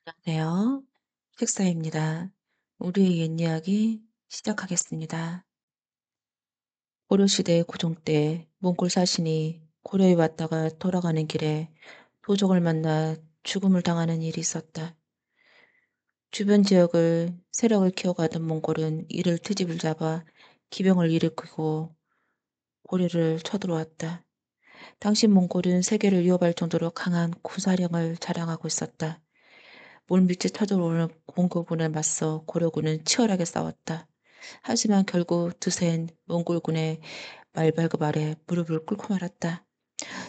안녕하세요. 책사입니다. 우리의 옛 이야기 시작하겠습니다. 고려시대 고종 때 몽골 사신이 고려에 왔다가 돌아가는 길에 도적을 만나 죽음을 당하는 일이 있었다. 주변 지역을 세력을 키워가던 몽골은 이를 트집을 잡아 기병을 일으키고 고려를 쳐들어왔다. 당시 몽골은 세계를 위협할 정도로 강한 군사력을 자랑하고 있었다. 물밑에 터져오르는 공고군에 맞서 고려군은 치열하게 싸웠다. 하지만 결국 드센 몽골군의 말발굽 아래 무릎을 꿇고 말았다.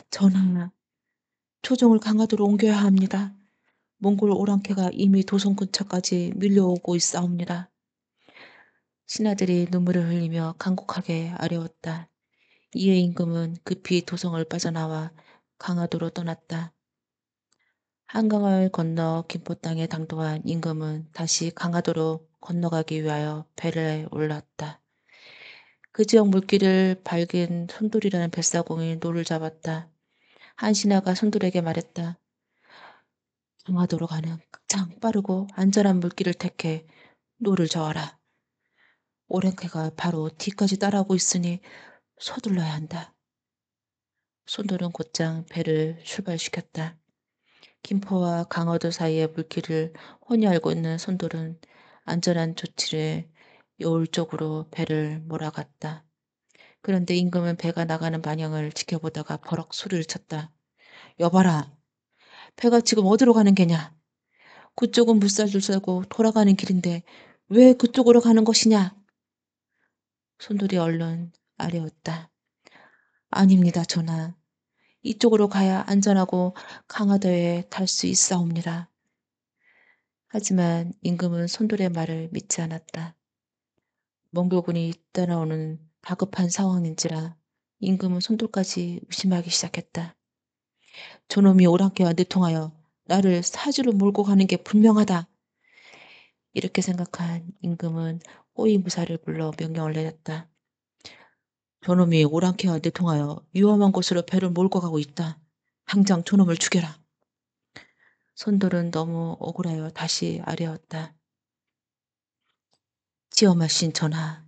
전하, 초종을 강화도로 옮겨야 합니다. 몽골 오랑캐가 이미 도성 근처까지 밀려오고 있사옵니다. 신하들이 눈물을 흘리며 간곡하게 아뢰었다. 이에 임금은 급히 도성을 빠져나와 강화도로 떠났다. 한강을 건너 김포 땅에 당도한 임금은 다시 강화도로 건너가기 위하여 배를 올랐다. 그 지역 물길을 밝은 손돌이라는 뱃사공이 노를 잡았다. 한 신하가 손돌에게 말했다. 강화도로 가는 가장 빠르고 안전한 물길을 택해 노를 저어라. 오랭캐가 바로 뒤까지 따라오고 있으니 서둘러야 한다. 손돌은 곧장 배를 출발시켰다. 김포와 강화도 사이의 물길을 훤히 알고 있는 손돌은 안전한 조치를 여울 쪽으로 배를 몰아갔다. 그런데 임금은 배가 나가는 방향을 지켜보다가 버럭 소리를 쳤다. 여봐라, 배가 지금 어디로 가는 게냐? 그쪽은 물살도 세고 돌아가는 길인데 왜 그쪽으로 가는 것이냐? 손돌이 얼른 아뢰었다. 아닙니다, 전하. 이쪽으로 가야 안전하고 강화도에 갈 수 있사옵니다. 하지만 임금은 손돌의 말을 믿지 않았다. 몽골군이 따라오는 다급한 상황인지라 임금은 손돌까지 의심하기 시작했다. 저놈이 오랑캐와 내통하여 나를 사주로 몰고 가는 게 분명하다. 이렇게 생각한 임금은 호위무사를 불러 명령을 내렸다. 저놈이 오랑캐와 내통하여 위험한 곳으로 배를 몰고 가고 있다. 당장 저놈을 죽여라. 손돌은 너무 억울하여 다시 아뢰었다. 지엄하신 전하를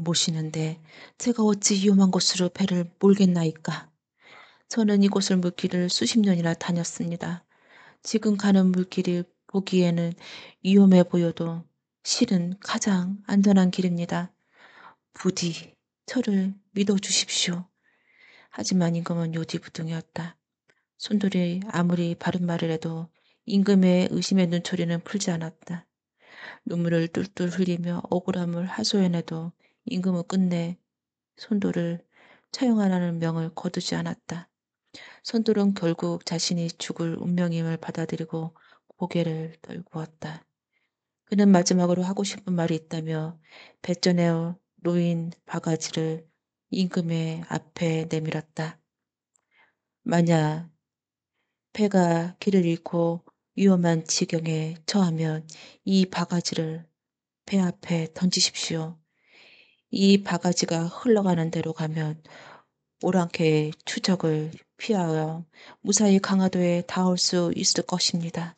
모시는데 제가 어찌 위험한 곳으로 배를 몰겠나이까. 저는 이곳을 물길을 수십 년이나 다녔습니다. 지금 가는 물길이 보기에는 위험해 보여도 실은 가장 안전한 길입니다. 부디 저를 믿어주십시오. 하지만 임금은 요지부동이었다. 손돌이 아무리 바른 말을 해도 임금의 의심의 눈초리는 풀지 않았다. 눈물을 뚫뚫 흘리며 억울함을 하소연해도 임금은 끝내 손돌을 처형하라는 명을 거두지 않았다. 손돌은 결국 자신이 죽을 운명임을 받아들이고 고개를 떨구었다. 그는 마지막으로 하고 싶은 말이 있다며 배전에 놓인 바가지를 임금의 앞에 내밀었다. 만약 배가 길을 잃고 위험한 지경에 처하면 이 바가지를 배 앞에 던지십시오. 이 바가지가 흘러가는 대로 가면 오랑캐의 추적을 피하여 무사히 강화도에 닿을 수 있을 것입니다.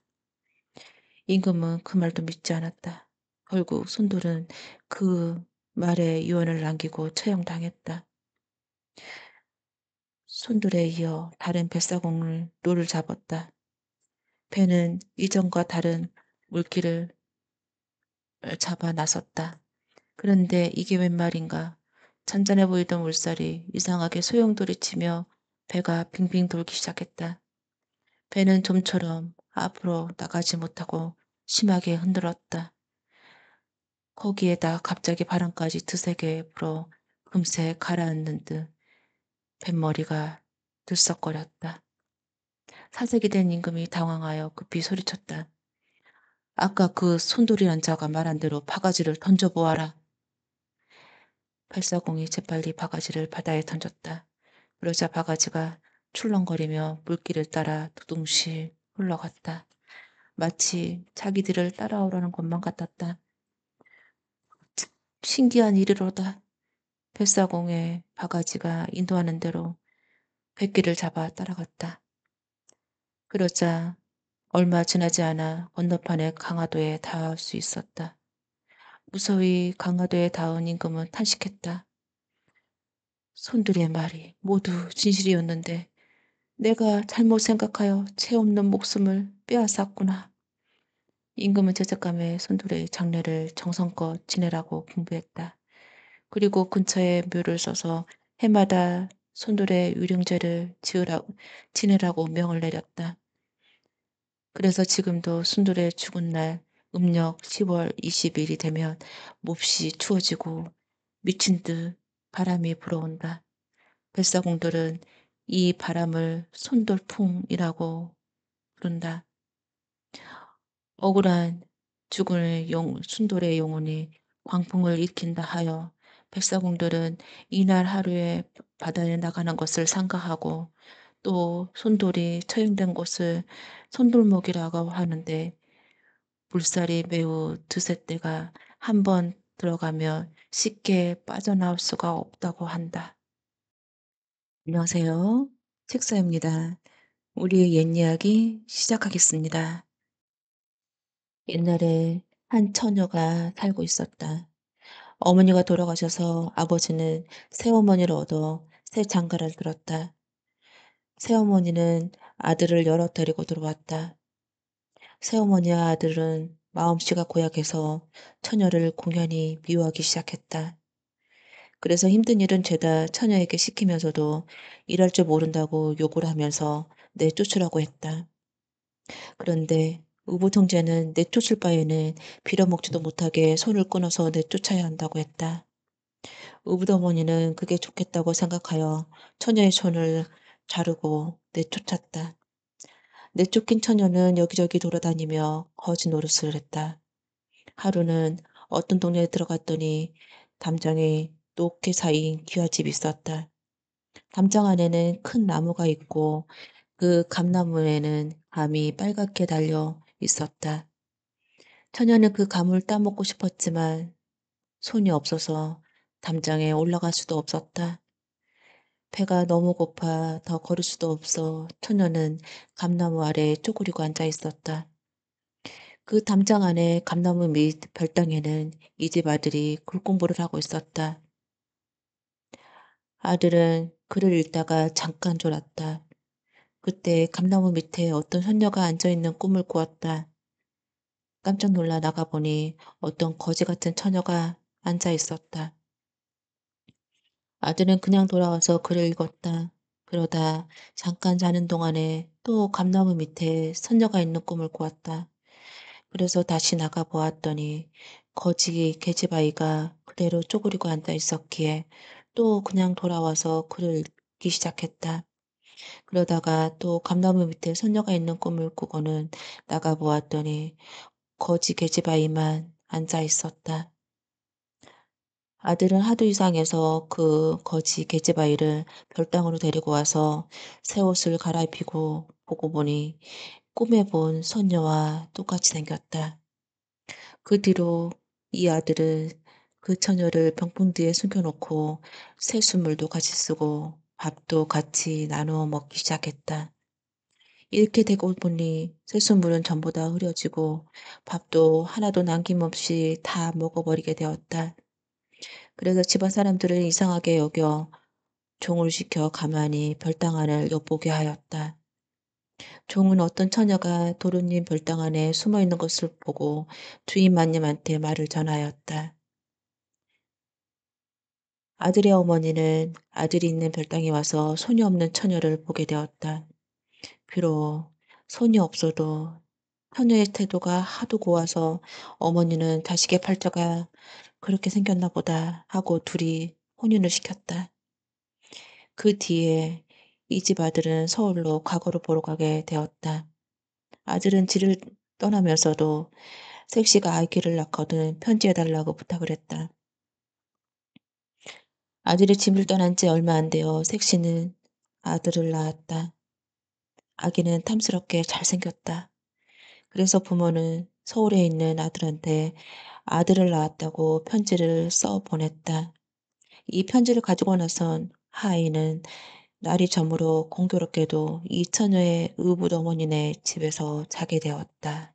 임금은 그 말도 믿지 않았다. 결국 손돌은 그 말에 유언을 남기고 처형당했다. 손돌에 이어 다른 뱃사공을 노를 잡았다. 배는 이전과 다른 물길을 잡아 나섰다. 그런데 이게 웬 말인가? 잔잔해 보이던 물살이 이상하게 소용돌이치며 배가 빙빙 돌기 시작했다. 배는 좀처럼 앞으로 나가지 못하고 심하게 흔들었다. 거기에다 갑자기 바람까지 드세게 불어 금세 가라앉는 듯 뱃머리가 들썩거렸다. 사색이 된 임금이 당황하여 급히 소리쳤다. 아까 그 손돌이란 자가 말한 대로 바가지를 던져보아라. 팔사공이 재빨리 바가지를 바다에 던졌다. 그러자 바가지가 출렁거리며 물길을 따라 두둥실 흘러갔다. 마치 자기들을 따라오라는 것만 같았다. 신기한 일이로다. 뱃사공의 바가지가 인도하는 대로 백기를 잡아 따라갔다. 그러자 얼마 지나지 않아 건너편의 강화도에 닿을 수 있었다. 무서히 강화도에 닿은 임금은 탄식했다. 손들의 말이 모두 진실이었는데 내가 잘못 생각하여 죄 없는 목숨을 빼앗았구나. 임금은 죄책감에 손들의 장례를 정성껏 지내라고 분부했다. 그리고 근처에 묘를 써서 해마다 손들의 유령제를 지내라고 명을 내렸다. 그래서 지금도 순돌의 죽은 날 음력 10월 20일이 되면 몹시 추워지고 미친 듯 바람이 불어온다. 뱃사공들은 이 바람을 손돌풍이라고 부른다. 억울한 죽은 순돌의 영혼이 광풍을 일으킨다 하여 뱃사공들은 이날 하루에 바다에 나가는 것을 삼가하고 또 손돌이 처형된 곳을 손돌목이라고 하는데 물살이 매우 드샜대가 한 번 들어가면 쉽게 빠져나올 수가 없다고 한다. 안녕하세요. 책사입니다. 우리의 옛 이야기 시작하겠습니다. 옛날에 한 처녀가 살고 있었다. 어머니가 돌아가셔서 아버지는 새어머니를 얻어 새 장가를 들었다. 새어머니는 아들을 여럿 데리고 들어왔다. 새어머니와 아들은 마음씨가 고약해서 처녀를 공연히 미워하기 시작했다. 그래서 힘든 일은 죄다 처녀에게 시키면서도 일할 줄 모른다고 욕을 하면서 내쫓으라고 했다. 그런데 의붓 형제는 내쫓을 바에는 빌어먹지도 못하게 손을 끊어서 내쫓아야 한다고 했다. 의붓 어머니는 그게 좋겠다고 생각하여 처녀의 손을 자르고 내쫓았다. 내쫓긴 처녀는 여기저기 돌아다니며 거지 노릇을 했다. 하루는 어떤 동네에 들어갔더니 담장에 높게 쌓인 귀화집이 있었다. 담장 안에는 큰 나무가 있고 그 감나무에는 감이 빨갛게 달려 있었다. 처녀는 그 감을 따먹고 싶었지만 손이 없어서 담장에 올라갈 수도 없었다. 배가 너무 고파 더 걸을 수도 없어 처녀는 감나무 아래에 쪼그리고 앉아 있었다. 그 담장 안에 감나무 밑 별당에는 이 집 아들이 글 공부를 하고 있었다. 아들은 글을 읽다가 잠깐 졸았다. 그때 감나무 밑에 어떤 선녀가 앉아있는 꿈을 꾸었다. 깜짝 놀라 나가보니 어떤 거지 같은 처녀가 앉아 있었다. 아들은 그냥 돌아와서 글을 읽었다. 그러다 잠깐 자는 동안에 또 감나무 밑에 선녀가 있는 꿈을 꾸었다. 그래서 다시 나가 보았더니 거지 계집아이가 그대로 쪼그리고 앉아 있었기에 또 그냥 돌아와서 글을 읽기 시작했다. 그러다가 또 감나무 밑에 선녀가 있는 꿈을 꾸고는 나가 보았더니 거지 계집아이만 앉아 있었다. 아들은 하도 이상해서 그 거지 계집아이를 별당으로 데리고 와서 새 옷을 갈아입히고 보고 보니 꿈에 본 선녀와 똑같이 생겼다. 그 뒤로 이 아들은 그 처녀를 병풍 뒤에 숨겨놓고 새순물도 같이 쓰고 밥도 같이 나누어 먹기 시작했다. 이렇게 되고 보니 새순물은 전부 다 흐려지고 밥도 하나도 남김없이 다 먹어버리게 되었다. 그래서 집안 사람들을 이상하게 여겨 종을 시켜 가만히 별당 안을 엿보게 하였다. 종은 어떤 처녀가 도련님 별당 안에 숨어 있는 것을 보고 주인 마님한테 말을 전하였다. 아들의 어머니는 아들이 있는 별당에 와서 손이 없는 처녀를 보게 되었다. 비록 손이 없어도 처녀의 태도가 하도 고와서 어머니는 자식의 팔자가 그렇게 생겼나 보다 하고 둘이 혼인을 시켰다. 그 뒤에 이 집 아들은 서울로 과거를 보러 가게 되었다. 아들은 집을 떠나면서도 색시가 아기를 낳거든 편지해달라고 부탁을 했다. 아들이 집을 떠난 지 얼마 안 되어 색시는 아들을 낳았다. 아기는 탐스럽게 잘생겼다. 그래서 부모는 서울에 있는 아들한테 아들을 낳았다고 편지를 써 보냈다. 이 편지를 가지고 나선 하인은 날이 저물어 공교롭게도 이 처녀의 의붓어머니네 집에서 자게 되었다.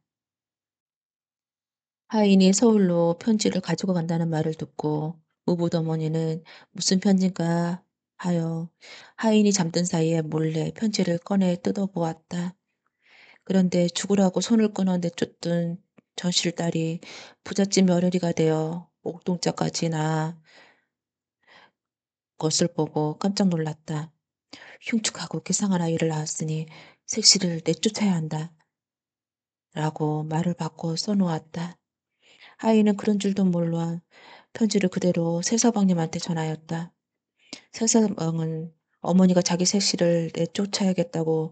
하인이 서울로 편지를 가지고 간다는 말을 듣고 의붓어머니는 무슨 편지인가 하여 하인이 잠든 사이에 몰래 편지를 꺼내 뜯어보았다. 그런데 죽으라고 손을 끊어 내쫓던 전실딸이 부잣집 며느리가 되어 옥동자까지 낳아 것을 보고 깜짝 놀랐다. 흉측하고 기상한 아이를 낳았으니 색시를 내쫓아야 한다. 라고 말을 바꿔 써놓았다. 아이는 그런 줄도 몰라 편지를 그대로 새서방님한테 전하였다. 새서방은 어머니가 자기 색시를 내쫓아야겠다고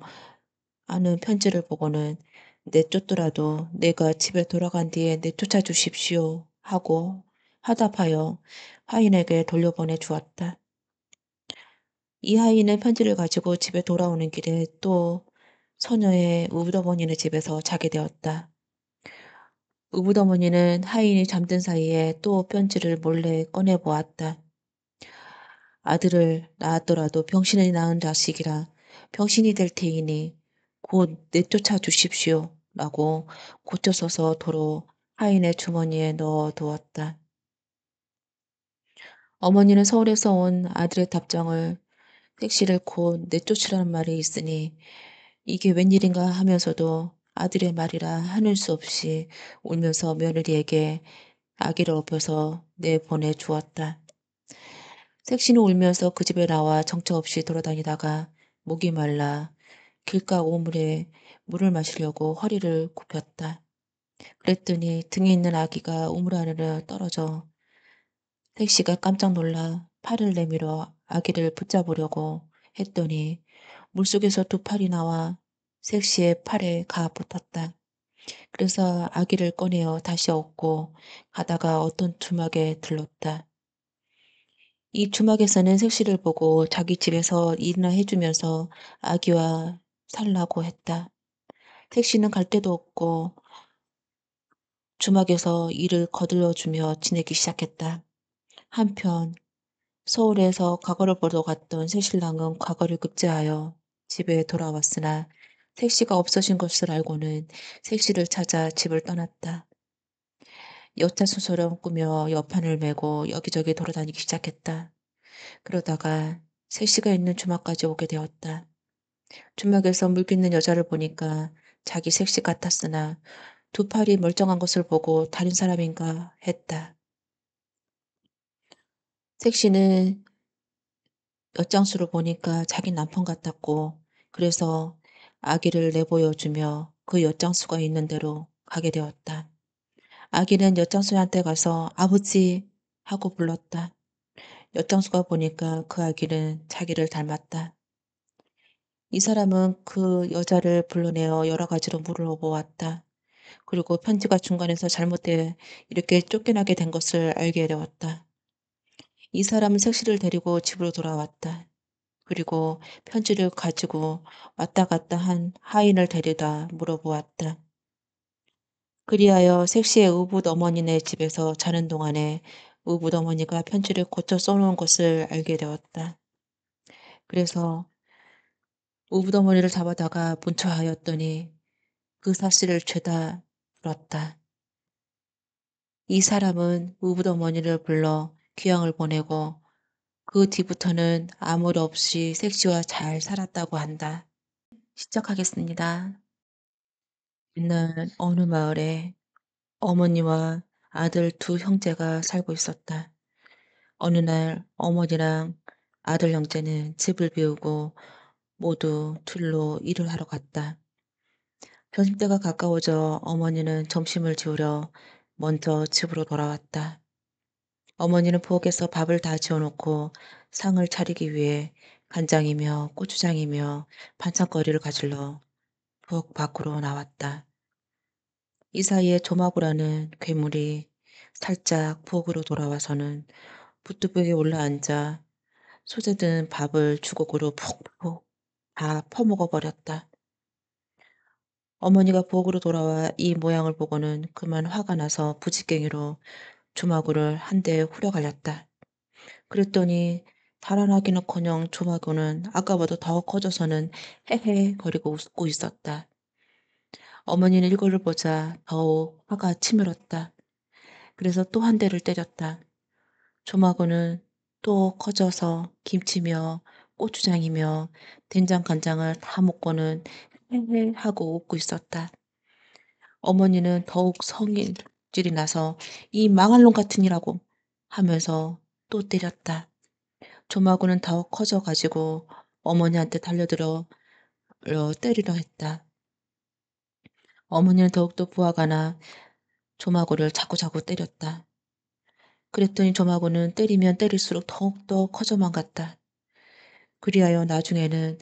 하는 편지를 보고는 내쫓더라도 내가 집에 돌아간 뒤에 내쫓아 주십시오 하고 화답하여 하인에게 돌려보내 주었다. 이 하인은 편지를 가지고 집에 돌아오는 길에 또 처녀의 의붓어머니네 집에서 자게 되었다. 의붓어머니는 하인이 잠든 사이에 또 편지를 몰래 꺼내 보았다. 아들을 낳았더라도 병신이 낳은 자식이라 병신이 될 테이니 곧 내쫓아 주십시오. 라고 고쳐 써서 도로 하인의 주머니에 넣어 두었다. 어머니는 서울에서 온 아들의 답장을 택시를 곧 내쫓으라는 말이 있으니 이게 웬일인가 하면서도 아들의 말이라 하는 수 없이 울면서 며느리에게 아기를 업혀서 내보내 주었다. 색시는 울면서 그 집에 나와 정처 없이 돌아다니다가 목이 말라 길가 오물에 물을 마시려고 허리를 굽혔다. 그랬더니 등에 있는 아기가 우물 안으로 떨어져 색시가 깜짝 놀라 팔을 내밀어 아기를 붙잡으려고 했더니 물속에서 두 팔이 나와 색시의 팔에 가 붙었다. 그래서 아기를 꺼내어 다시 업고 가다가 어떤 주막에 들렀다. 이 주막에서는 색시를 보고 자기 집에서 일이나 해주면서 아기와 살라고 했다. 색시는 갈 데도 없고 주막에서 일을 거들러주며 지내기 시작했다. 한편 서울에서 과거를 보러 갔던 새신랑은 과거를 급제하여 집에 돌아왔으나 색시가 없어진 것을 알고는 색시를 찾아 집을 떠났다. 여차소설을 꾸며 여판을 메고 여기저기 돌아다니기 시작했다. 그러다가 색시가 있는 주막까지 오게 되었다. 주막에서 물깃는 여자를 보니까 자기 색시 같았으나 두 팔이 멀쩡한 것을 보고 다른 사람인가 했다. 색시는 엿장수를 보니까 자기 남편 같았고 그래서 아기를 내보여주며 그 엿장수가 있는 대로 가게 되었다. 아기는 엿장수한테 가서 아버지 하고 불렀다. 엿장수가 보니까 그 아기는 자기를 닮았다. 이 사람은 그 여자를 불러내어 여러 가지로 물어보았다. 그리고 편지가 중간에서 잘못돼 이렇게 쫓겨나게 된 것을 알게 되었다. 이 사람은 색시를 데리고 집으로 돌아왔다. 그리고 편지를 가지고 왔다 갔다 한 하인을 데려다 물어보았다. 그리하여 색시의 의붓 어머니네 집에서 자는 동안에 의붓 어머니가 편지를 고쳐 써놓은 것을 알게 되었다. 그래서 의붓 어머니를 잡아다가 문초하였더니 그 사실을 죄다 물었다. 이 사람은 의붓 어머니를 불러 귀양을 보내고 그 뒤부터는 아무 일 없이 색시와 잘 살았다고 한다. 시작하겠습니다. 옛날 어느 마을에 어머니와 아들 두 형제가 살고 있었다. 어느 날 어머니랑 아들 형제는 집을 비우고 모두 둘로 일을 하러 갔다. 점심때가 가까워져 어머니는 점심을 지으려 먼저 집으로 돌아왔다. 어머니는 부엌에서 밥을 다 지어놓고 상을 차리기 위해 간장이며 고추장이며 반찬거리를 가지러 부엌 밖으로 나왔다. 이 사이에 조마구라는 괴물이 살짝 부엌으로 돌아와서는 부뚜벽에 올라앉아 소재든 밥을 주걱으로 푹푹 다 퍼먹어 버렸다. 어머니가 부엌으로 돌아와 이 모양을 보고는 그만 화가 나서 부지깽이로 주마구를 한 대 후려갈렸다. 그랬더니 달아나기는커녕 조마구는 아까보다 더 커져서는 헤헤 거리고 웃고 있었다. 어머니는 이거를 보자 더욱 화가 치밀었다. 그래서 또 한 대를 때렸다. 조마구는 또 커져서 김치며 고추장이며 된장 간장을 다 먹고는 헤헤 하고 웃고 있었다. 어머니는 더욱 성질이 나서 이 망할 놈 같으니라고 하면서 또 때렸다. 조마구는 더 커져 가지고 어머니한테 달려들어 때리려 했다. 어머니는 더욱더 부하가 나 조마구를 자꾸자꾸 때렸다. 그랬더니 조마구는 때리면 때릴수록 더욱더 커져만 갔다. 그리하여 나중에는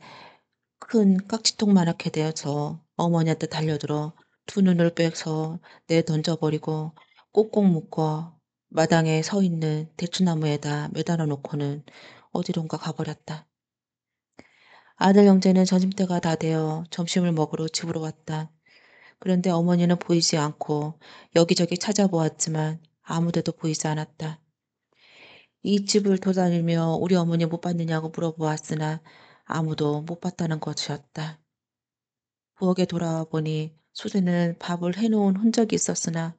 큰 깍지통만하게 되어서 어머니한테 달려들어 두 눈을 빼서 내던져버리고 꼭꼭 묶어 마당에 서 있는 대추나무에다 매달아 놓고는 어디론가 가버렸다. 아들 형제는 점심때가 다 되어 점심을 먹으러 집으로 왔다. 그런데 어머니는 보이지 않고 여기저기 찾아보았지만 아무 데도 보이지 않았다. 이 집을 돌아다니며 우리 어머니 못 봤느냐고 물어보았으나 아무도 못 봤다는 것이었다. 부엌에 돌아와 보니 소재는 밥을 해놓은 흔적이 있었으나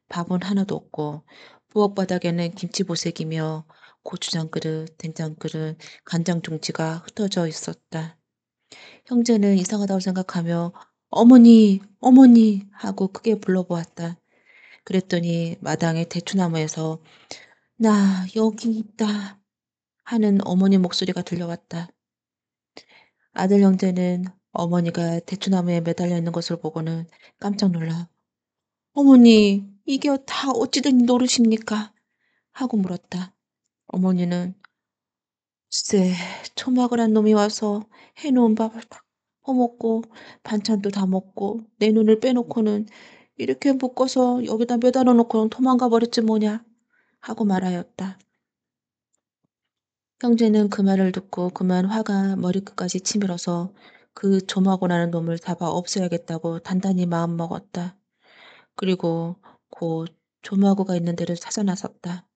밥은 하나도 없고 부엌 바닥에는 김치보색이며 고추장 그릇, 된장 그릇, 간장 종지가 흩어져 있었다. 형제는 이상하다고 생각하며 어머니, 어머니 하고 크게 불러보았다. 그랬더니 마당의 대추나무에서 나 여기 있다 하는 어머니 목소리가 들려왔다. 아들 형제는 어머니가 대추나무에 매달려 있는 것을 보고는 깜짝 놀라 어머니, 이게 다 어찌된 노릇입니까? 하고 물었다. 어머니는 글쎄, 초막을 한 놈이 와서 해놓은 밥을 다 퍼먹고 반찬도 다 먹고 내 눈을 빼놓고는 이렇게 묶어서 여기다 매달아 놓고는 도망가 버렸지 뭐냐 하고 말하였다. 형제는 그 말을 듣고 그만 화가 머리끝까지 치밀어서 그 조마고 나는 놈을 잡아 없애야겠다고 단단히 마음먹었다. 그리고 곧 조마구가 있는 데를 찾아 나섰다.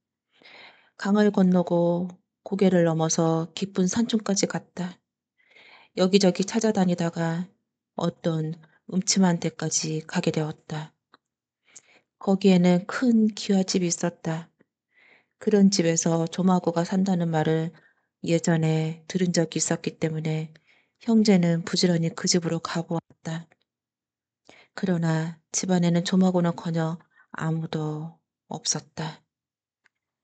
강을 건너고 고개를 넘어서 깊은 산중까지 갔다. 여기저기 찾아다니다가 어떤 음침한 데까지 가게 되었다. 거기에는 큰 기와집이 있었다. 그런 집에서 조마구가 산다는 말을 예전에 들은 적이 있었기 때문에 형제는 부지런히 그 집으로 가보았다. 그러나 집안에는 조마구는커녕 아무도 없었다.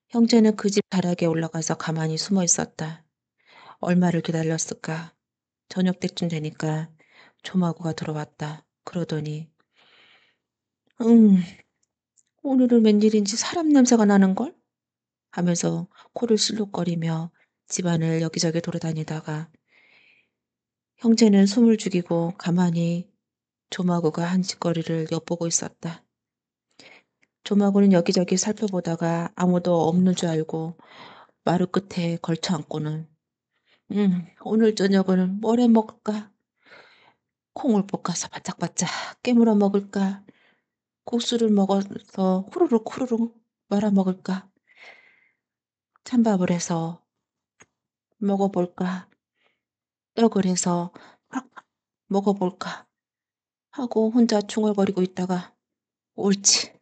형제는 그 집 다락에 올라가서 가만히 숨어 있었다. 얼마를 기다렸을까? 저녁 때쯤 되니까 조마구가 들어왔다. 그러더니 오늘은 웬일인지 사람 냄새가 나는걸? 하면서 코를 실룩거리며 집안을 여기저기 돌아다니다가 형제는 숨을 죽이고 가만히 조마구가 한 짓거리를 엿보고 있었다. 조마구는 여기저기 살펴보다가 아무도 없는 줄 알고 마루 끝에 걸쳐 앉고는 오늘 저녁은 뭘 해 먹을까? 콩을 볶아서 바짝바짝 깨물어 먹을까? 국수를 먹어서 후루룩 후루룩 말아 먹을까? 찬밥을 해서 먹어볼까? 떡을 해서 팍팍 먹어볼까? 하고 혼자 중얼거리고 있다가 옳지,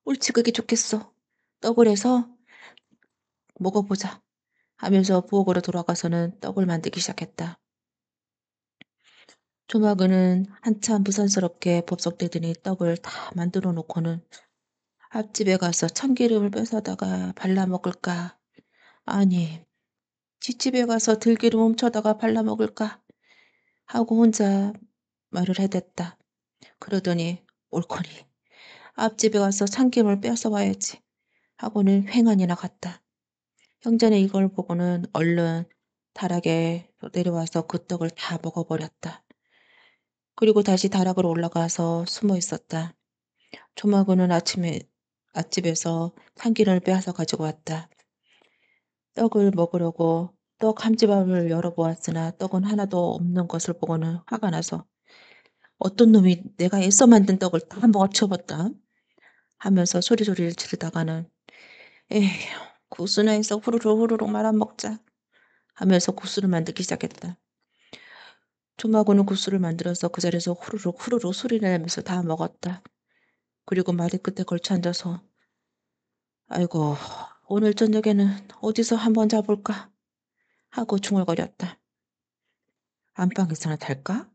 옳지 그게 좋겠어. 떡을 해서 먹어보자 하면서 부엌으로 돌아가서는 떡을 만들기 시작했다. 조마그는 한참 부산스럽게 법석대더니 떡을 다 만들어 놓고는 앞집에 가서 참기름을 뺏어다가 발라 먹을까? 아니, 뒷집에 가서 들기름 훔쳐다가 발라 먹을까? 하고 혼자 말을 해댔다. 그러더니 옳거니 앞집에 가서 참기름을 뺏어 와야지 하고는 횡하니나 갔다. 형제는 이걸 보고는 얼른 다락에 내려와서 그 떡을 다 먹어버렸다. 그리고 다시 다락으로 올라가서 숨어 있었다. 조마구는 아침에 앞집에서 참기름을 빼앗아 가지고 왔다. 떡을 먹으려고 떡 한 지밥을 열어보았으나 떡은 하나도 없는 것을 보고는 화가 나서 어떤 놈이 내가 애써 만든 떡을 다 먹어치워봤다 하면서 소리소리를 지르다가는 에휴 국수나 해서 후루룩 후루룩 말아먹자 하면서 국수를 만들기 시작했다. 조마고는 국수를 만들어서 그 자리에서 후루룩 후루룩 소리를 내면서 다 먹었다. 그리고 마디 끝에 걸쳐 앉아서 아이고 오늘 저녁에는 어디서 한번 자볼까 하고 중얼거렸다. 안방에서나 잘까?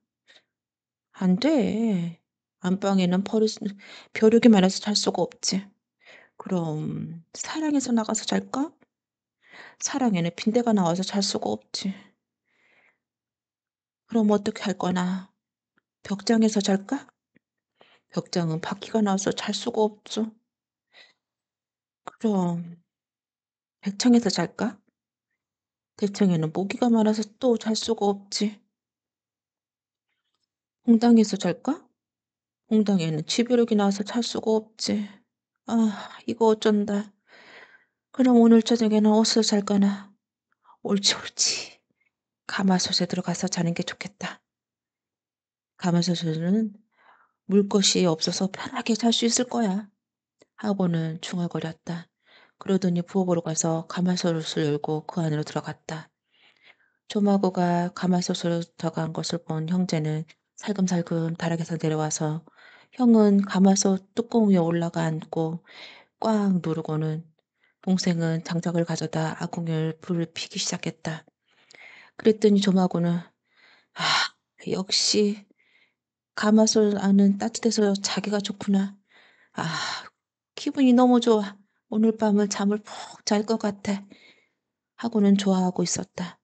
안 돼. 안방에는 벼룩이 많아서 잘 수가 없지. 그럼 사랑해서 나가서 잘까? 사랑에는 빈대가 나와서 잘 수가 없지. 그럼 어떻게 할 거나? 벽장에서 잘까? 벽장은 바퀴가 나와서 잘 수가 없죠. 그럼 대청에서 잘까? 대청에는 모기가 많아서 또 잘 수가 없지. 홍당에서 잘까? 홍당에는 쥐벼룩이 나와서 잘 수가 없지. 아, 이거 어쩐다. 그럼 오늘 저녁에는 어디서 잘까나? 옳지, 옳지. 가마솥에 들어가서 자는 게 좋겠다. 가마솥에는 물 것이 없어서 편하게 잘 수 있을 거야. 하고는 중얼거렸다. 그러더니 부엌으로 가서 가마솥을 열고 그 안으로 들어갔다. 조마구가 가마솥으로 들어간 것을 본 형제는 살금살금 다락에서 내려와서 형은 가마솥 뚜껑 위에 올라가 앉고 꽉 누르고는 동생은 장작을 가져다 아궁이를 불을 피기 시작했다. 그랬더니 조마구는 아, 역시 가마솥 안은 따뜻해서 자기가 좋구나. 아, 기분이 너무 좋아. 오늘 밤은 잠을 푹 잘 것 같아. 하고는 좋아하고 있었다.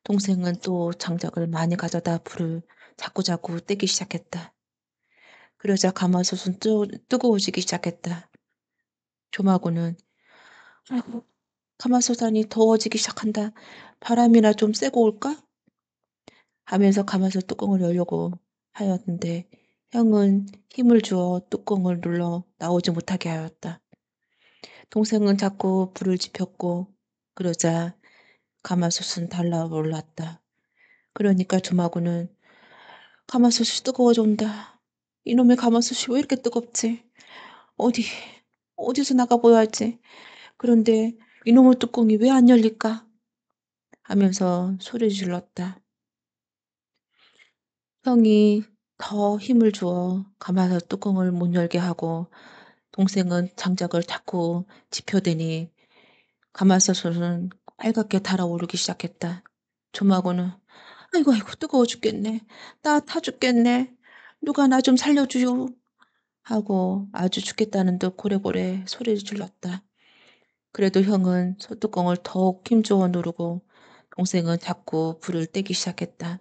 동생은 또 장작을 많이 가져다 불을 자꾸자꾸 떼기 시작했다. 그러자 가마솥은 뜨거워지기 시작했다. 조마구는 아이고 가마솥 안이 더워지기 시작한다. 바람이나 좀 쐬고 올까? 하면서 가마솥 뚜껑을 열려고 하였는데 형은 힘을 주어 뚜껑을 눌러 나오지 못하게 하였다. 동생은 자꾸 불을 지폈고 그러자 가마솥은 달라올랐다. 그러니까 조마구는 가마솥이 뜨거워져 온다. 이놈의 가마솥이 왜 이렇게 뜨겁지? 어디, 어디서 나가보야지. 그런데 이놈의 뚜껑이 왜 안 열릴까? 하면서 소리 질렀다. 형이 더 힘을 주어 가마솥 뚜껑을 못 열게 하고 동생은 장작을 자꾸 지펴대니 가마솥은 빨갛게 달아오르기 시작했다. 조마고는 아이고 아이고 뜨거워 죽겠네. 나 타 죽겠네. 누가 나 좀 살려주요. 하고 아주 죽겠다는 듯 고래고래 소리를 질렀다. 그래도 형은 소뚜껑을 더욱 힘주어 누르고 동생은 자꾸 불을 떼기 시작했다.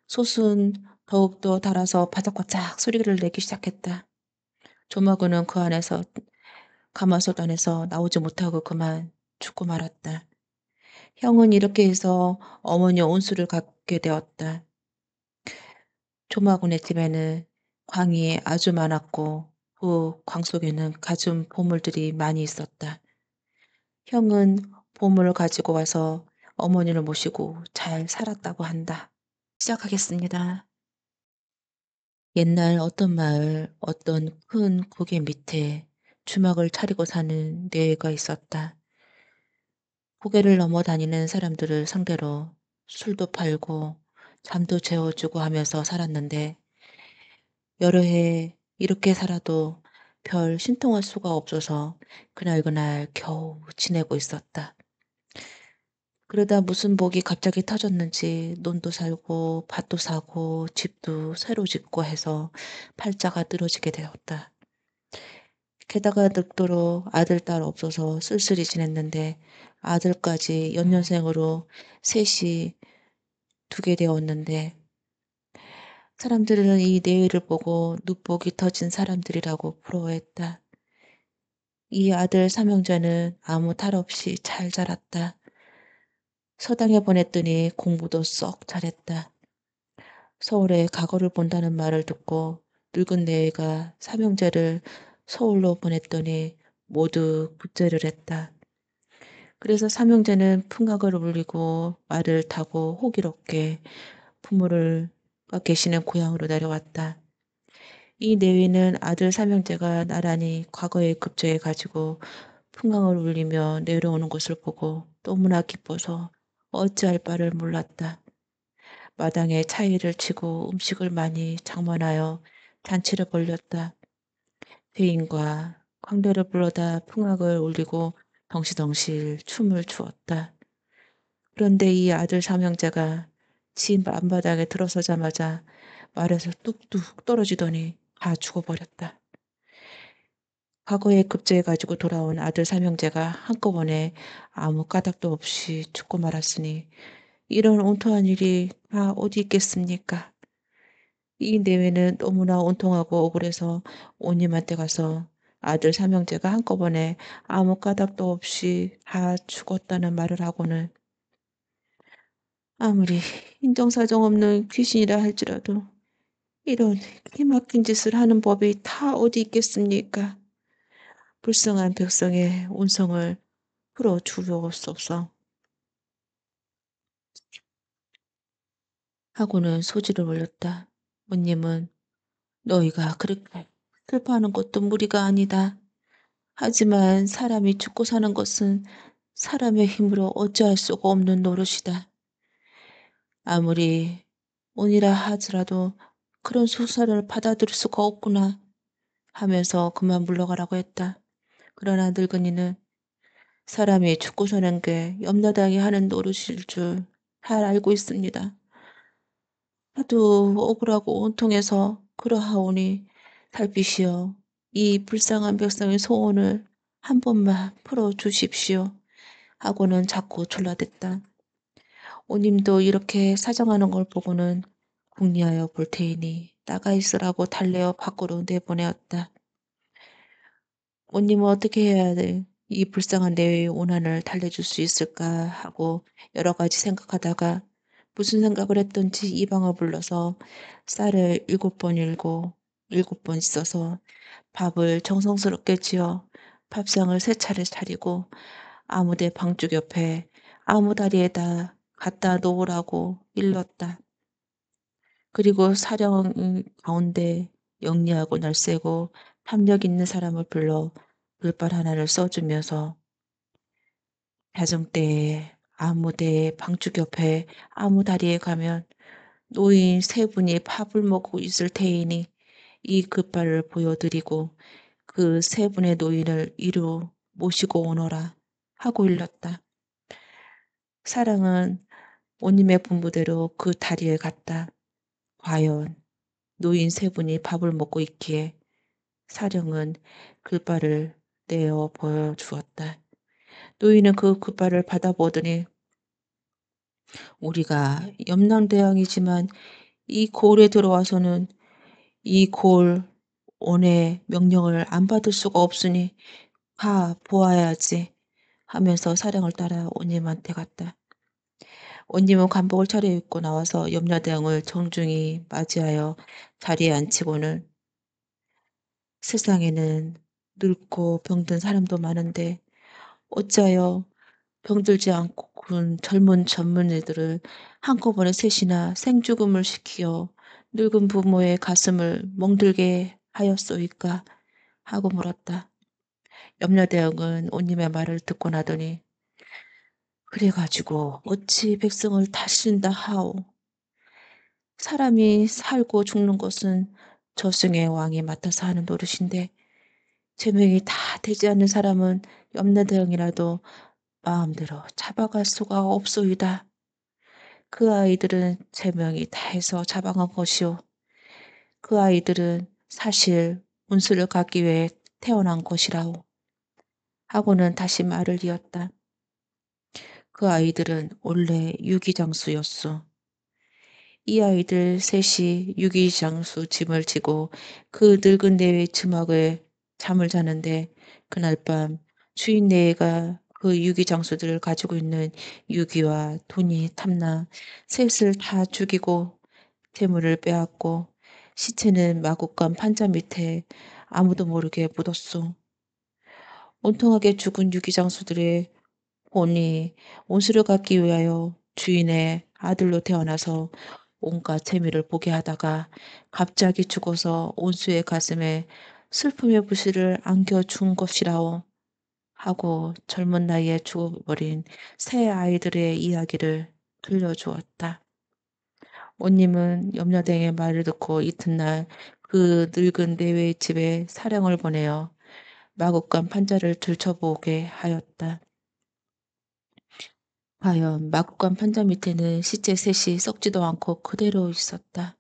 솥은 더욱더 달아서 바짝바짝 소리를 내기 시작했다. 조마구는 그 안에서 가마솥 안에서 나오지 못하고 그만 죽고 말았다. 형은 이렇게 해서 어머니 온수를 갖게 되었다. 조마구네 집에는 광이 아주 많았고 그 광 속에는 가진 보물들이 많이 있었다. 형은 보물을 가지고 와서 어머니를 모시고 잘 살았다고 한다. 시작하겠습니다. 옛날 어떤 마을 어떤 큰 고개 밑에 주막을 차리고 사는 뇌가 있었다. 고개를 넘어 다니는 사람들을 상대로 술도 팔고 잠도 재워주고 하면서 살았는데 여러 해 이렇게 살아도 별 신통할 수가 없어서 그날그날 겨우 지내고 있었다. 그러다 무슨 복이 갑자기 터졌는지 논도 살고 밭도 사고 집도 새로 짓고 해서 팔자가 늘어지게 되었다. 게다가 늙도록 아들, 딸 없어서 쓸쓸히 지냈는데 아들까지 연년생으로 셋이 두게 되었는데 사람들은 이 내일을 보고 눈복이 터진 사람들이라고 부러워했다. 이 아들 삼형제는 아무 탈 없이 잘 자랐다. 서당에 보냈더니 공부도 썩 잘했다. 서울에 과거를 본다는 말을 듣고 늙은 내외가 삼형제를 서울로 보냈더니 모두 급제를 했다. 그래서 삼형제는 풍악을 울리고 말을 타고 호기롭게 부모가 계시는 고향으로 내려왔다. 이 내외는 아들 삼형제가 나란히 과거에 급제해 가지고 풍악을 울리며 내려오는 것을 보고 너무나 기뻐서 어찌할 바를 몰랐다. 마당에 차일을 치고 음식을 많이 장만하여 잔치를 벌였다. 대인과 광대를 불러다 풍악을 울리고 덩실덩실 춤을 추었다. 그런데 이 아들 삼형제가 집 앞바닥에 들어서자마자 말에서 뚝뚝 떨어지더니 다 죽어버렸다. 과거에 급제해 가지고 돌아온 아들 삼형제가 한꺼번에 아무 까닭도 없이 죽고 말았으니 이런 온통한 일이 다 어디 있겠습니까? 이 내외는 너무나 온통하고 억울해서 온님한테 가서 아들 삼형제가 한꺼번에 아무 까닭도 없이 다 죽었다는 말을 하고는 아무리 인정사정 없는 귀신이라 할지라도 이런 기막힌 짓을 하는 법이 다 어디 있겠습니까? 불쌍한 백성의 온성을 풀어 주옵소서 하고는 소지를 올렸다. 온님은 너희가 그렇게 슬퍼하는 것도 무리가 아니다. 하지만 사람이 죽고 사는 것은 사람의 힘으로 어찌할 수가 없는 노릇이다. 아무리 온이라 하더라도 그런 소설을 받아들일 수가 없구나 하면서 그만 물러가라고 했다. 그러나 늙은이는 사람이 죽고 사는 게 염라당이 하는 노릇일 줄 잘 알고 있습니다. 하도 억울하고 온통해서 그러하오니 달빛이여 이 불쌍한 백성의 소원을 한 번만 풀어주십시오 하고는 자꾸 졸라댔다. 오님도 이렇게 사정하는 걸 보고는 궁리하여 볼 테이니 나가 있으라고 달래어 밖으로 내보내었다. 오님은 어떻게 해야 이 불쌍한 내 오난을 달래줄 수 있을까 하고 여러 가지 생각하다가 무슨 생각을 했던지 이방을 불러서 쌀을 7번 일고 7번 씻어서 밥을 정성스럽게 지어 밥상을 3차례 차리고 아무데 방죽 옆에 아무다리에다 갖다 놓으라고 일렀다. 그리고 사령 가운데 영리하고 날쌔고 탐력 있는 사람을 불러 글발 하나를 써주면서 자정때에 아무데 방죽 옆에 아무다리에 가면 노인 3분이 밥을 먹고 있을 테이니 이 글발을 보여드리고 그 3분의 노인을 이루 모시고 오너라 하고 일렀다. 사랑은 오님의 분부대로 그 다리에 갔다. 과연 노인 3분이 밥을 먹고 있기에 사령은 글발을 내어 보여주었다. 노인은 그 글발을 받아보더니 우리가 염랑대왕이지만 이 고을에 들어와서는 이 고을 원의 명령을 안 받을 수가 없으니 가 보아야지 하면서 사령을 따라 온님한테 갔다. 온님은 관복을 차려입고 나와서 염라대왕을 정중히 맞이하여 자리에 앉히고는 세상에는 늙고 병든 사람도 많은데 어찌하여 병들지 않고 군 젊은 젊은이들을 한꺼번에 셋이나 생죽음을 시키어 늙은 부모의 가슴을 멍들게 하였소이까 하고 물었다. 염라대왕은 온님의 말을 듣고 나더니 그래가지고 어찌 백성을 다스린다 하오. 사람이 살고 죽는 것은 저승의 왕이 맡아서 하는 노릇인데 제명이 다 되지 않는 사람은 염라대왕이라도 마음대로 잡아갈 수가 없소이다. 그 아이들은 제명이 다 해서 잡아간 것이오. 그 아이들은 사실 운수를 갖기 위해 태어난 것이라오. 하고는 다시 말을 이었다. 그 아이들은 원래 유기장수였소. 이 아이들 셋이 유기장수 짐을 지고 그 늙은 내의 주막에 잠을 자는데 그날 밤 주인 네가 그 유기장수들을 가지고 있는 유기와 돈이 탐나 셋을 다 죽이고 재물을 빼앗고 시체는 마구간 판자 밑에 아무도 모르게 묻었소. 온통하게 죽은 유기장수들의 혼이 온수를 갖기 위하여 주인의 아들로 태어나서 온갖 재미를 보게 하다가 갑자기 죽어서 온수의 가슴에 슬픔의 불씨를 안겨 준 것이라오. 하고 젊은 나이에 죽어버린 새 아이들의 이야기를 들려주었다. 온님은 염려댕의 말을 듣고 이튿날 그 늙은 내외의 집에 사령을 보내어 마구간 판자를 들춰보게 하였다. 과연 마구간 판자 밑에는 시체 셋이 썩지도 않고 그대로 있었다.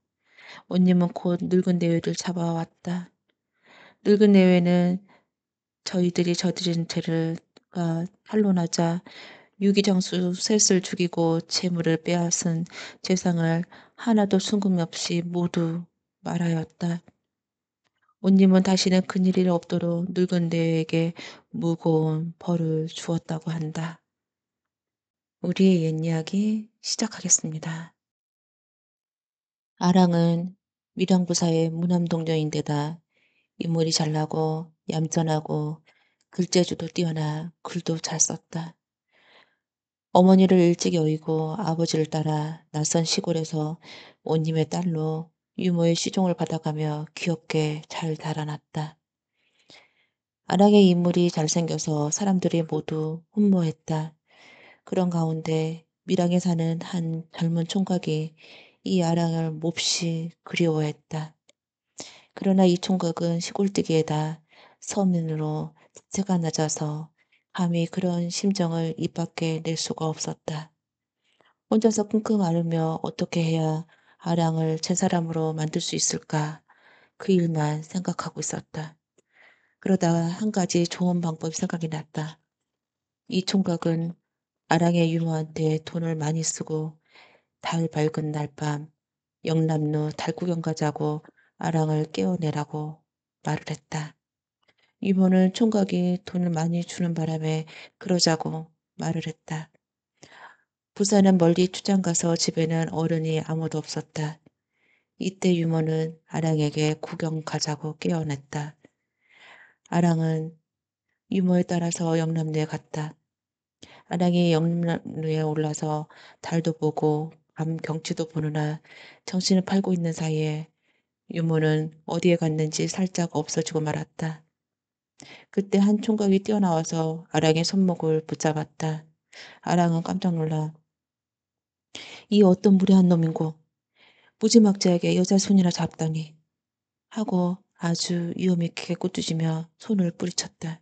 온님은 곧 늙은 내외를 잡아왔다. 늙은 내외는 저희들이 저지른 죄가 탄로나자 유기장수 셋을 죽이고 재물을 빼앗은 재상을 하나도 순금없이 모두 말하였다. 온님은 다시는 그일이 없도록 늙은 내에게 무거운 벌을 주었다고 한다. 우리의 옛 이야기 시작하겠습니다. 아랑은 밀양부사의 무남동녀인데다 인물이 잘나고 얌전하고 글재주도 뛰어나 글도 잘 썼다. 어머니를 일찍 여의고 아버지를 따라 낯선 시골에서 온님의 딸로 유모의 시종을 받아가며 귀엽게 잘 자라났다. 아랑의 인물이 잘생겨서 사람들이 모두 훈모했다. 그런 가운데 밀양에 사는 한 젊은 총각이 이 아랑을 몹시 그리워했다. 그러나 이 총각은 시골뜨기에다 서민으로 자체가 낮아서 감히 그런 심정을 입 밖에 낼 수가 없었다. 혼자서 끙끙 앓으며 어떻게 해야 아랑을 제 사람으로 만들 수 있을까 그 일만 생각하고 있었다. 그러다가 한 가지 좋은 방법이 생각이 났다. 이 총각은 아랑의 유모한테 돈을 많이 쓰고 달 밝은 날밤 영남로 달구경 가자고 아랑을 깨워내라고 말을 했다. 유모는 총각이 돈을 많이 주는 바람에 그러자고 말을 했다. 부사는 멀리 출장 가서 집에는 어른이 아무도 없었다. 이때 유모는 아랑에게 구경 가자고 깨어냈다. 아랑은 유모에 따라서 영남로에 갔다. 아랑이 영남로에 올라서 달도 보고 밤 경치도 보느라 정신을 팔고 있는 사이에 유모는 어디에 갔는지 살짝 없어지고 말았다. 그때 한 총각이 뛰어나와서 아랑의 손목을 붙잡았다. 아랑은 깜짝 놀라 이 어떤 무례한 놈인고 무지막지하게 여자 손이나 잡다니 하고 아주 위험 있게 꾸짖으며 손을 뿌리쳤다.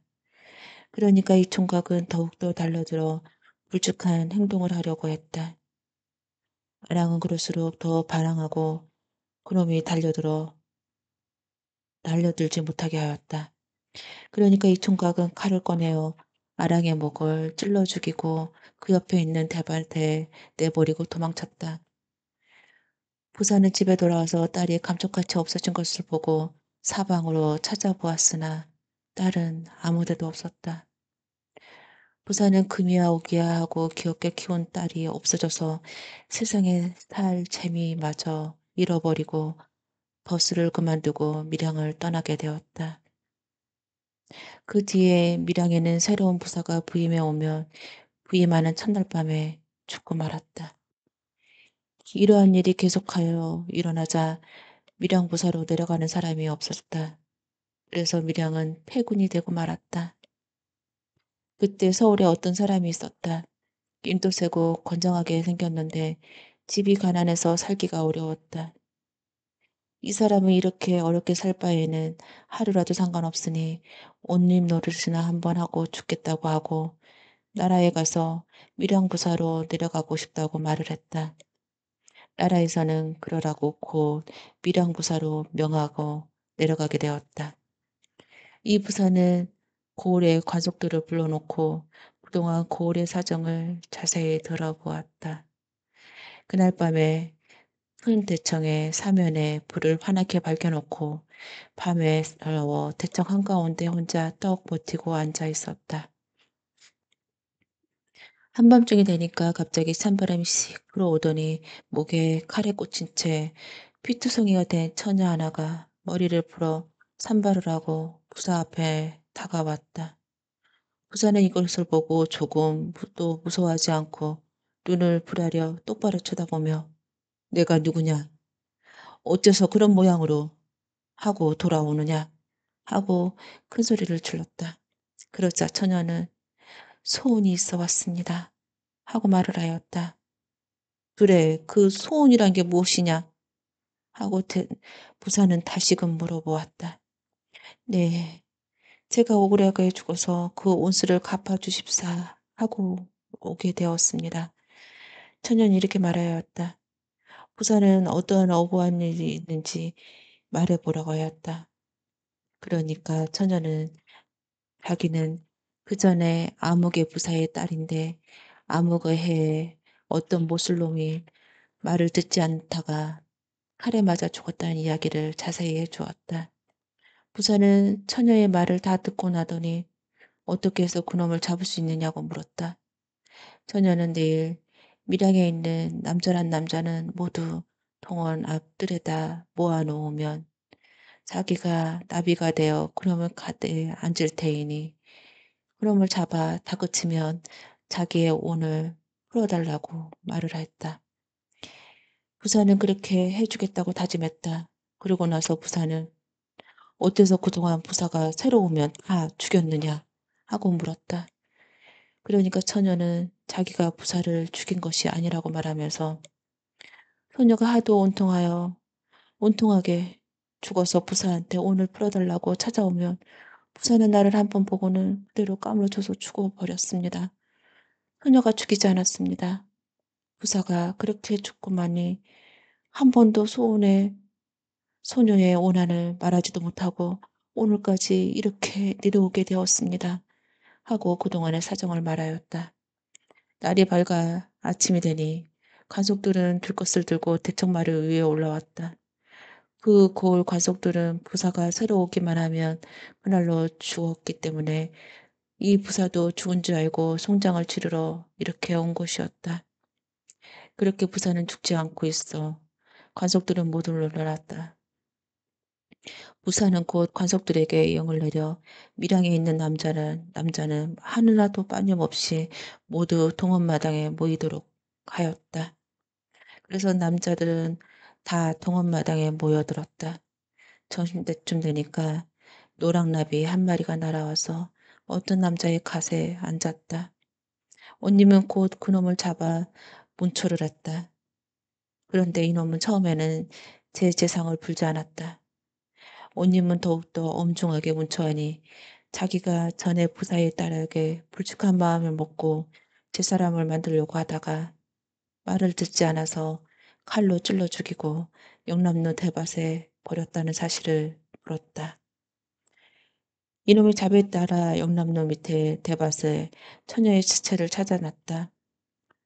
그러니까 이 총각은 더욱더 달려들어 불쭉한 행동을 하려고 했다. 아랑은 그럴수록 더 반항하고 그놈이 달려들지 못하게 하였다. 그러니까 이 총각은 칼을 꺼내어 아랑의 목을 찔러 죽이고 그 옆에 있는 대밭에 내버리고 도망쳤다. 부사는 집에 돌아와서 딸이 감쪽같이 없어진 것을 보고 사방으로 찾아보았으나 딸은 아무데도 없었다. 부사는 금이야 오기야 하고 귀엽게 키운 딸이 없어져서 세상에 살 재미마저 잃어버리고 버스를 그만두고 밀양을 떠나게 되었다. 그 뒤에 밀양에는 새로운 부사가 부임해 오면 부임하는 첫날 밤에 죽고 말았다. 이러한 일이 계속하여 일어나자 밀양 부사로 내려가는 사람이 없었다. 그래서 밀양은 폐군이 되고 말았다. 그때 서울에 어떤 사람이 있었다. 힘도 세고 건장하게 생겼는데 집이 가난해서 살기가 어려웠다. 이 사람은 이렇게 어렵게 살 바에는 하루라도 상관없으니 온님 노릇이나 한번 하고 죽겠다고 하고 나라에 가서 밀양부사로 내려가고 싶다고 말을 했다. 나라에서는 그러라고 곧 밀양부사로 명하고 내려가게 되었다. 이 부사는 고을의 관속들을 불러놓고 그동안 고을의 사정을 자세히 들어보았다. 그날 밤에 큰 대청의 사면에 불을 환하게 밝혀놓고 밤에 더러워 대청 한가운데 혼자 떡 버티고 앉아 있었다. 한밤중이 되니까 갑자기 찬바람이 씩 불어오더니 목에 칼에 꽂힌 채 피투성이가 된 처녀 하나가 머리를 풀어 산발을 하고 부사 앞에 다가왔다. 부사는 이것을 보고 조금 또 무서워하지 않고 눈을 부라려 똑바로 쳐다보며 내가 누구냐? 어째서 그런 모양으로 하고 돌아오느냐? 하고 큰 소리를 질렀다. 그러자 처녀는 소원이 있어 왔습니다. 하고 말을 하였다. 그래, 그 소원이란 게 무엇이냐? 하고 부사는 다시금 물어보았다. 네, 제가 억울하게 죽어서 그 온수를 갚아주십사 하고 오게 되었습니다. 처녀는 이렇게 말하였다. 부사는 어떠한 억울한 일이 있는지 말해보라고 하였다. 그러니까 처녀는 자기는 그 전에 암흑의 부사의 딸인데 암흑의 해에 어떤 모슬놈이 말을 듣지 않다가 칼에 맞아 죽었다는 이야기를 자세히 해주었다. 부사는 처녀의 말을 다 듣고 나더니 어떻게 해서 그놈을 잡을 수 있느냐고 물었다. 처녀는 내일 밀양에 있는 남자란 남자는 모두 동원 앞뜰에다 모아놓으면 자기가 나비가 되어 그놈을 가대에 앉을 테이니 그놈을 잡아 다그치면 자기의 온을 풀어달라고 말을 했다. 부사는 그렇게 해주겠다고 다짐했다. 그러고 나서 부사는 어째서 그동안 부사가 새로 오면 다 죽였느냐 하고 물었다. 그러니까 처녀는 자기가 부사를 죽인 것이 아니라고 말하면서 소녀가 하도 온통하게 죽어서 부사한테 온을 풀어달라고 찾아오면 부사는 나를 한 번 보고는 그대로 까무러쳐서 죽어버렸습니다. 소녀가 죽이지 않았습니다. 부사가 그렇게 죽고만이 한 번도 소녀의 원한을 말하지도 못하고 오늘까지 이렇게 내려오게 되었습니다. 하고 그동안의 사정을 말하였다. 날이 밝아 아침이 되니 관속들은 들것을 들고 대청마를 위에 올라왔다. 그 고을 관속들은 부사가 새로 오기만 하면 그날로 죽었기 때문에 이 부사도 죽은 줄 알고 송장을 치르러 이렇게 온 것이었다. 그렇게 부사는 죽지 않고 있어 관속들은 모두 놀랐다. 부사는 곧 관속들에게 영을 내려 밀양에 있는 남자는 하나도 빠짐없이 모두 동원마당에 모이도록 하였다. 그래서 남자들은 다 동원마당에 모여들었다. 점심때쯤 되니까 노랑나비 한 마리가 날아와서 어떤 남자의 갓에 앉았다. 온님은 곧 그놈을 잡아 문초를 했다. 그런데 이놈은 처음에는 제 재상을 불지 않았다. 온님은 더욱더 엄중하게 문초하니 자기가 전에 부사의 딸에게 불축한 마음을 먹고 제사람을 만들려고 하다가 말을 듣지 않아서 칼로 찔러 죽이고 영남로 대밭에 버렸다는 사실을 물었다. 이놈의 자배에 따라 영남로 밑에 대밭에 처녀의 시체를 찾아놨다.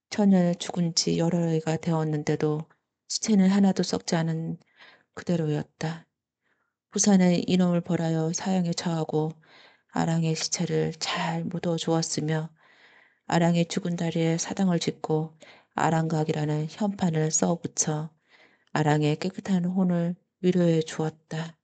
처녀는 죽은 지 여러 해가 되었는데도 시체는 하나도 썩지 않은 그대로였다. 부사는 이놈을 벌하여 사형에 처하고 아랑의 시체를 잘 묻어 주었으며 아랑의 죽은 다리에 사당을 짓고 아랑각이라는 현판을 써 붙여 아랑의 깨끗한 혼을 위로해 주었다.